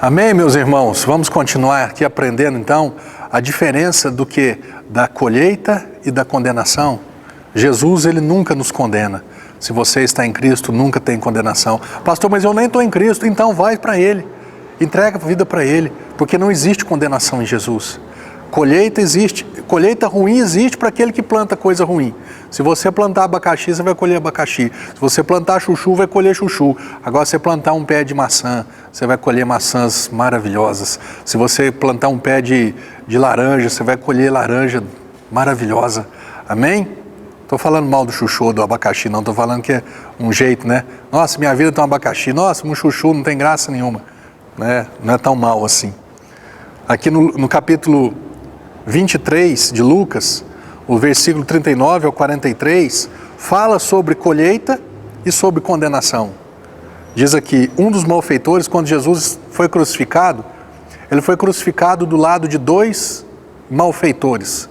Amém, meus irmãos? Vamos continuar aqui aprendendo então a diferença do que da colheita e da condenação. Jesus, ele nunca nos condena. Se você está em Cristo, nunca tem condenação. Pastor, mas eu nem estou em Cristo, então vai para Ele. Entrega a vida para Ele, porque não existe condenação em Jesus. Colheita existe, colheita ruim existe para aquele que planta coisa ruim. Se você plantar abacaxi, você vai colher abacaxi. Se você plantar chuchu, vai colher chuchu. Agora, se você plantar um pé de maçã, você vai colher maçãs maravilhosas. Se você plantar um pé de laranja, você vai colher laranja maravilhosa. Amém? Estou falando mal do chuchu, do abacaxi, não. Estou falando que é um jeito, né? Nossa, minha vida tem um abacaxi. Nossa, um chuchu não tem graça nenhuma. Né? Não é tão mal assim. Aqui no capítulo 23 de Lucas, o versículo 39 ao 43, fala sobre colheita e sobre condenação. Diz aqui, um dos malfeitores, quando Jesus foi crucificado, ele foi crucificado do lado de dois malfeitores.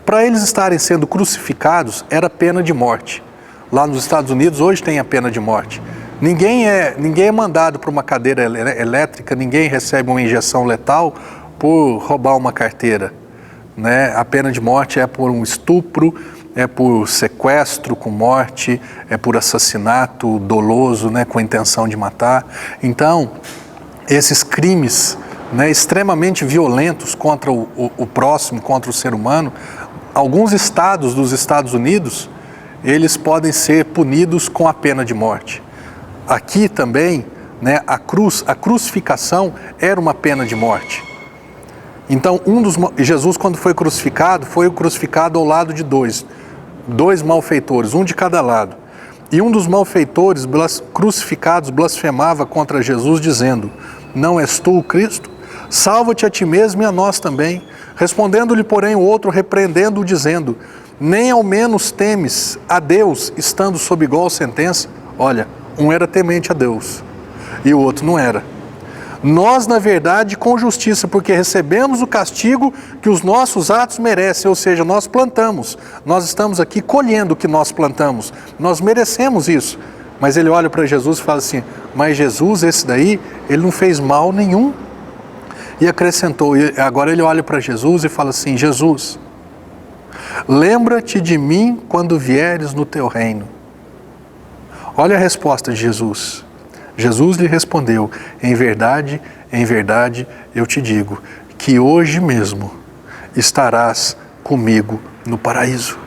Para eles estarem sendo crucificados, era pena de morte. Lá nos Estados Unidos, hoje tem a pena de morte. Ninguém é mandado para uma cadeira elétrica, ninguém recebe uma injeção letal por roubar uma carteira. Né? A pena de morte é por um estupro, é por sequestro com morte, é por assassinato doloso, né, com a intenção de matar. Então, esses crimes, né, extremamente violentos contra o próximo, contra o ser humano, alguns estados dos Estados Unidos, eles podem ser punidos com a pena de morte. Aqui também, né, a crucificação era uma pena de morte. Então, Jesus, quando foi crucificado ao lado de dois malfeitores, um de cada lado. E um dos malfeitores crucificados blasfemava contra Jesus, dizendo: não és tu o Cristo? Salva-te a ti mesmo e a nós também. Respondendo-lhe, porém, o outro, repreendendo-o, dizendo: nem ao menos temes a Deus, estando sob igual sentença? Olha, um era temente a Deus e o outro não era. Nós, na verdade, com justiça, porque recebemos o castigo que os nossos atos merecem, ou seja, nós plantamos, nós estamos aqui colhendo o que nós plantamos, nós merecemos isso. Mas ele olha para Jesus e fala assim: mas Jesus, esse daí, ele não fez mal nenhum. E acrescentou, e agora ele olha para Jesus e fala assim: Jesus, lembra-te de mim quando vieres no teu reino. Olha a resposta de Jesus. Jesus lhe respondeu: em verdade, eu te digo, que hoje mesmo estarás comigo no paraíso.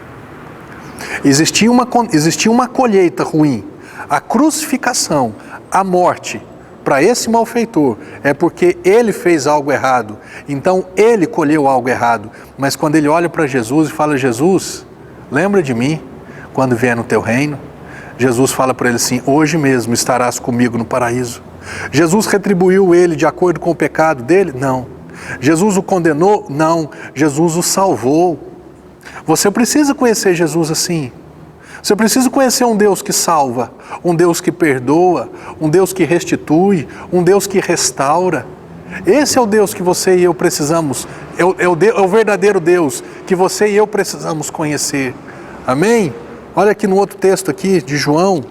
Existia uma colheita ruim, a crucificação, a morte, para esse malfeitor, é porque ele fez algo errado, então ele colheu algo errado. Mas quando ele olha para Jesus e fala: Jesus, lembra de mim quando vier no teu reino? Jesus fala para ele assim: hoje mesmo estarás comigo no paraíso. Jesus retribuiu ele de acordo com o pecado dele? Não. Jesus o condenou? Não. Jesus o salvou. Você precisa conhecer Jesus assim. Você precisa conhecer um Deus que salva, um Deus que perdoa, um Deus que restitui, um Deus que restaura. Esse é o Deus que você e eu precisamos, é o verdadeiro Deus que você e eu precisamos conhecer. Amém? Olha aqui no outro texto aqui de João,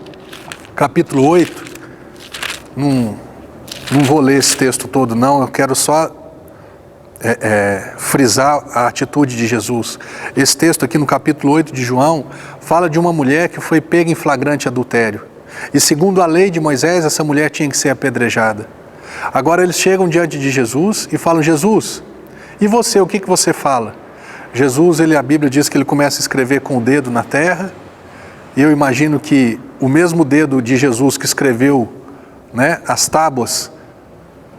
capítulo 8. Não vou ler esse texto todo não, eu quero só frisar a atitude de Jesus. Esse texto aqui no capítulo 8 de João fala de uma mulher que foi pega em flagrante adultério. E segundo a lei de Moisés, essa mulher tinha que ser apedrejada. Agora eles chegam diante de Jesus e falam: Jesus, e você, o que você fala? Jesus, a Bíblia diz que ele começa a escrever com o dedo na terra. E eu imagino que o mesmo dedo de Jesus que escreveu, né, as tábuas,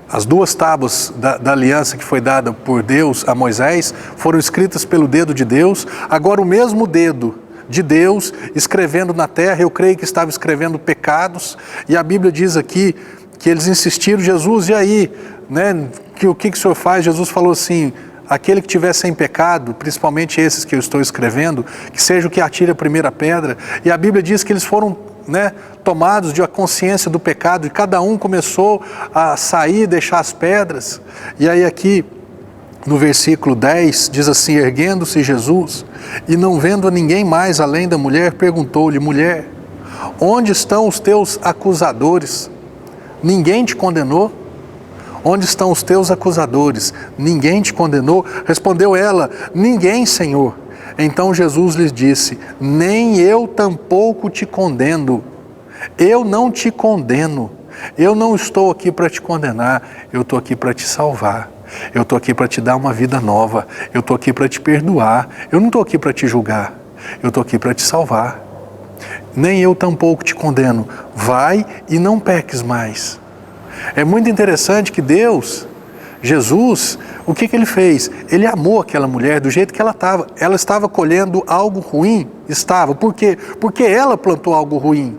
as duas tábuas da aliança que foi dada por Deus a Moisés, foram escritas pelo dedo de Deus. Agora o mesmo dedo de Deus escrevendo na terra, eu creio que estava escrevendo pecados. E a Bíblia diz aqui que eles insistiram: Jesus, e aí? Né, o que o Senhor faz? Jesus falou assim: aquele que tiver sem pecado, principalmente esses que eu estou escrevendo, que seja o que atire a primeira pedra. E a Bíblia diz que eles foram, né, tomados de a consciência do pecado, e cada um começou a sair, deixar as pedras. E aí aqui, no versículo 10, diz assim: erguendo-se Jesus, e não vendo a ninguém mais além da mulher, perguntou-lhe: mulher, onde estão os teus acusadores? Ninguém te condenou? Onde estão os teus acusadores? Ninguém te condenou? Respondeu ela: ninguém, Senhor. Então Jesus lhes disse: nem eu tampouco te condeno. Eu não te condeno. Eu não estou aqui para te condenar. Eu estou aqui para te salvar. Eu estou aqui para te dar uma vida nova. Eu estou aqui para te perdoar. Eu não estou aqui para te julgar. Eu estou aqui para te salvar. Nem eu tampouco te condeno. Vai e não peques mais. É muito interessante que Deus, Jesus, o que ele fez? Ele amou aquela mulher do jeito que ela estava. Ela estava colhendo algo ruim? Estava. Por quê? Porque ela plantou algo ruim.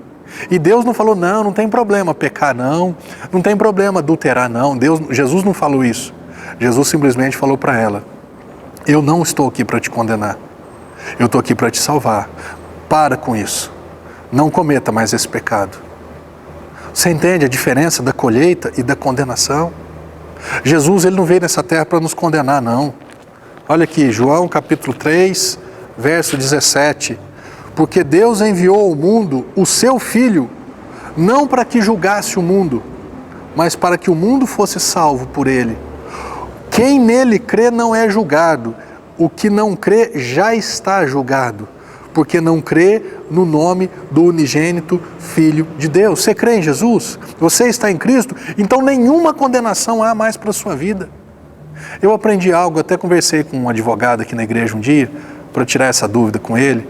E Deus não falou: não tem problema pecar, não tem problema adulterar, não. Jesus não falou isso. Jesus simplesmente falou para ela: eu não estou aqui para te condenar. Eu estou aqui para te salvar. Para com isso. Não cometa mais esse pecado. Você entende a diferença da colheita e da condenação? Jesus, ele não veio nessa terra para nos condenar, não. Olha aqui, João capítulo 3, verso 17. Porque Deus enviou ao mundo o seu Filho, não para que julgasse o mundo, mas para que o mundo fosse salvo por ele. Quem nele crê não é julgado. O que não crê já está julgado, porque não crê no nome do unigênito Filho de Deus. Você crê em Jesus? Você está em Cristo? Então nenhuma condenação há mais para a sua vida. Eu aprendi algo, até conversei com um advogado aqui na igreja um dia, para tirar essa dúvida com ele.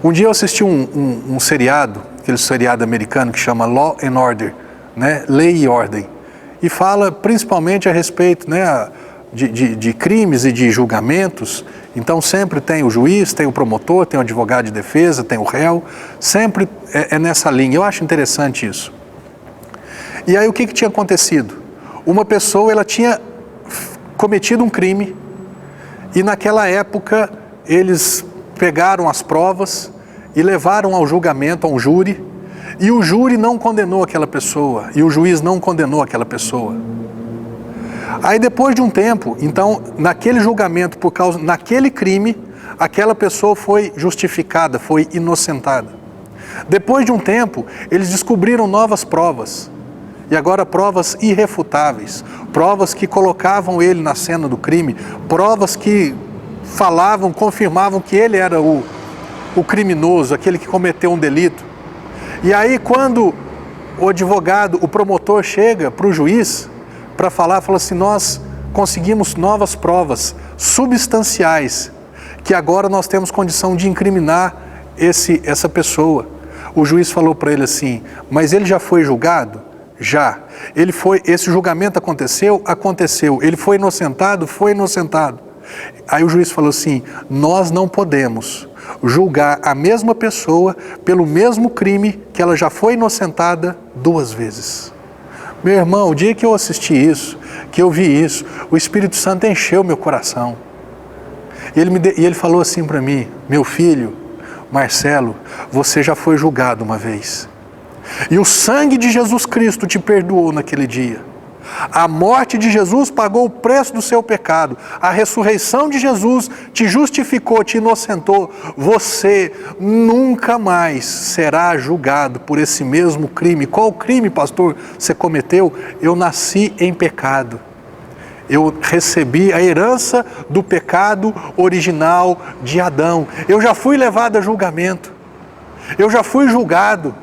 Um dia eu assisti um seriado, aquele seriado americano que chama Law and Order, né? Lei e Ordem, e fala principalmente a respeito, né, de crimes e de julgamentos. Então sempre tem o juiz, tem o promotor, tem o advogado de defesa, tem o réu, sempre é nessa linha. Eu acho interessante isso. E aí o que tinha acontecido? Uma pessoa, ela tinha cometido um crime e naquela época eles pegaram as provas e levaram ao julgamento, a um júri, e o júri não condenou aquela pessoa, e o juiz não condenou aquela pessoa. Aí depois de um tempo, então, naquele julgamento, naquele crime, aquela pessoa foi justificada, foi inocentada. Depois de um tempo, eles descobriram novas provas, e agora provas irrefutáveis, provas que colocavam ele na cena do crime, provas que falavam, confirmavam que ele era o criminoso, aquele que cometeu um delito. E aí quando o advogado, o promotor chega para o juiz para fala assim: nós conseguimos novas provas substanciais, que agora nós temos condição de incriminar essa pessoa. O juiz falou para ele assim: mas ele já foi julgado? Já. Esse julgamento aconteceu? Aconteceu. Ele foi inocentado? Foi inocentado. Aí o juiz falou assim: nós não podemos julgar a mesma pessoa pelo mesmo crime que ela já foi inocentada 2 vezes. Meu irmão, o dia que eu assisti isso, que eu vi isso, o Espírito Santo encheu meu coração. E ele falou assim para mim: meu filho, Marcelo, você já foi julgado uma vez. E o sangue de Jesus Cristo te perdoou naquele dia. A morte de Jesus pagou o preço do seu pecado. A ressurreição de Jesus te justificou, te inocentou. Você nunca mais será julgado por esse mesmo crime. Qual crime, pastor, você cometeu? Eu nasci em pecado. Eu recebi a herança do pecado original de Adão. Eu já fui levado a julgamento. Eu já fui julgado.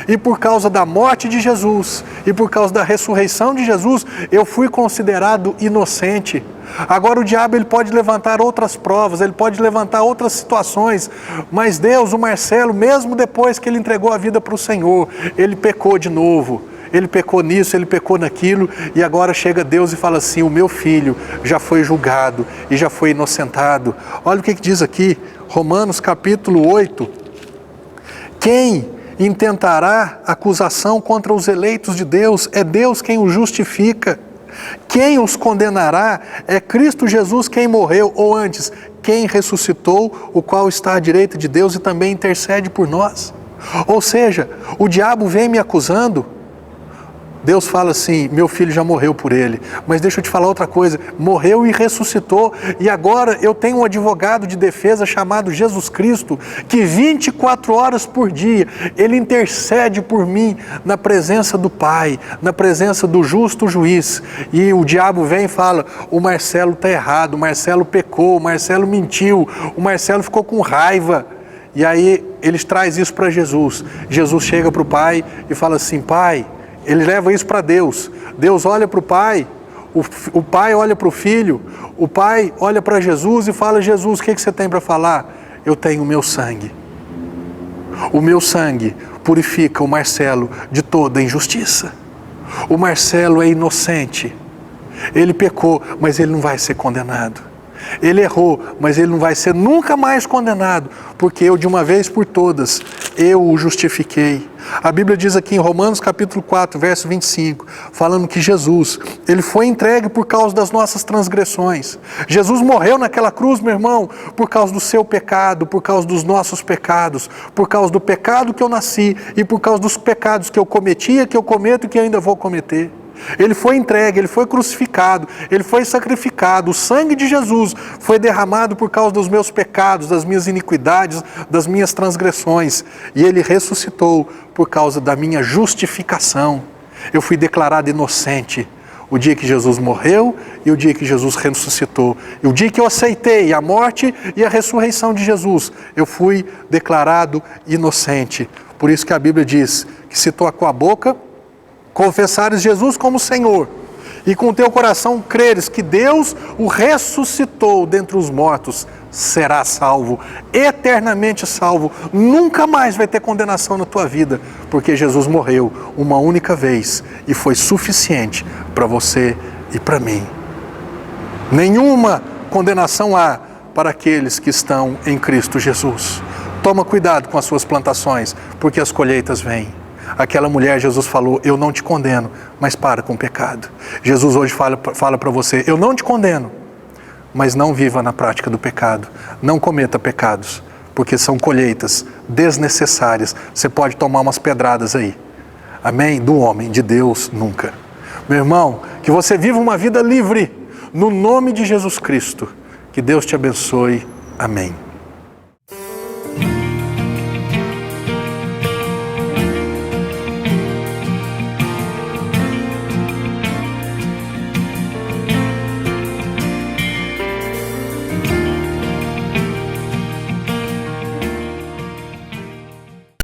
E por causa da morte de Jesus, e por causa da ressurreição de Jesus, eu fui considerado inocente. Agora o diabo, ele pode levantar outras provas, ele pode levantar outras situações, mas Deus, o Marcelo, mesmo depois que ele entregou a vida para o Senhor, ele pecou de novo. Ele pecou nisso, ele pecou naquilo, e agora chega Deus e fala assim: o meu filho já foi julgado e já foi inocentado. Olha o que diz aqui, Romanos capítulo 8. Quem intentará acusação contra os eleitos de Deus? É Deus quem os justifica. Quem os condenará? É Cristo Jesus quem morreu, ou antes, quem ressuscitou, o qual está à direita de Deus e também intercede por nós. Ou seja, o diabo vem me acusando, Deus fala assim, meu filho já morreu por ele. Mas deixa eu te falar outra coisa, morreu e ressuscitou. E agora eu tenho um advogado de defesa chamado Jesus Cristo, que 24 horas por dia, ele intercede por mim na presença do Pai, na presença do justo juiz. E o diabo vem e fala, o Marcelo está errado, o Marcelo pecou, o Marcelo mentiu, o Marcelo ficou com raiva. E aí eles trazem isso para Jesus. Jesus chega para o Pai e fala assim, Pai, ele leva isso para Deus. Deus olha para o Pai, o Pai olha para o Filho, o Pai olha para Jesus e fala, Jesus, o que você tem para falar? Eu tenho o meu sangue. O meu sangue purifica o Marcelo de toda injustiça. O Marcelo é inocente. Ele pecou, mas ele não vai ser condenado. Ele errou, mas ele não vai ser nunca mais condenado, porque eu de uma vez por todas, eu o justifiquei. A Bíblia diz aqui em Romanos capítulo 4, verso 25, falando que Jesus, ele foi entregue por causa das nossas transgressões. Jesus morreu naquela cruz, meu irmão, por causa do seu pecado, por causa dos nossos pecados, por causa do pecado que eu nasci e por causa dos pecados que eu cometia, que eu cometo e que ainda vou cometer. Ele foi entregue, ele foi crucificado, ele foi sacrificado, o sangue de Jesus foi derramado por causa dos meus pecados, das minhas iniquidades, das minhas transgressões, e ele ressuscitou por causa da minha justificação. Eu fui declarado inocente o dia que Jesus morreu e o dia que Jesus ressuscitou. E o dia que eu aceitei a morte e a ressurreição de Jesus, eu fui declarado inocente. Por isso que a Bíblia diz que se tu com a boca confessares Jesus como Senhor, e com teu coração creres que Deus o ressuscitou dentre os mortos, será salvo, eternamente salvo, nunca mais vai ter condenação na tua vida, porque Jesus morreu uma única vez e foi suficiente para você e para mim. Nenhuma condenação há para aqueles que estão em Cristo Jesus. Toma cuidado com as suas plantações, porque as colheitas vêm. Aquela mulher, Jesus falou, eu não te condeno, mas para com o pecado. Jesus hoje fala para você, eu não te condeno, mas não viva na prática do pecado. Não cometa pecados, porque são colheitas desnecessárias. Você pode tomar umas pedradas aí. Amém? Do homem, de Deus, nunca. Meu irmão, que você viva uma vida livre, no nome de Jesus Cristo. Que Deus te abençoe. Amém.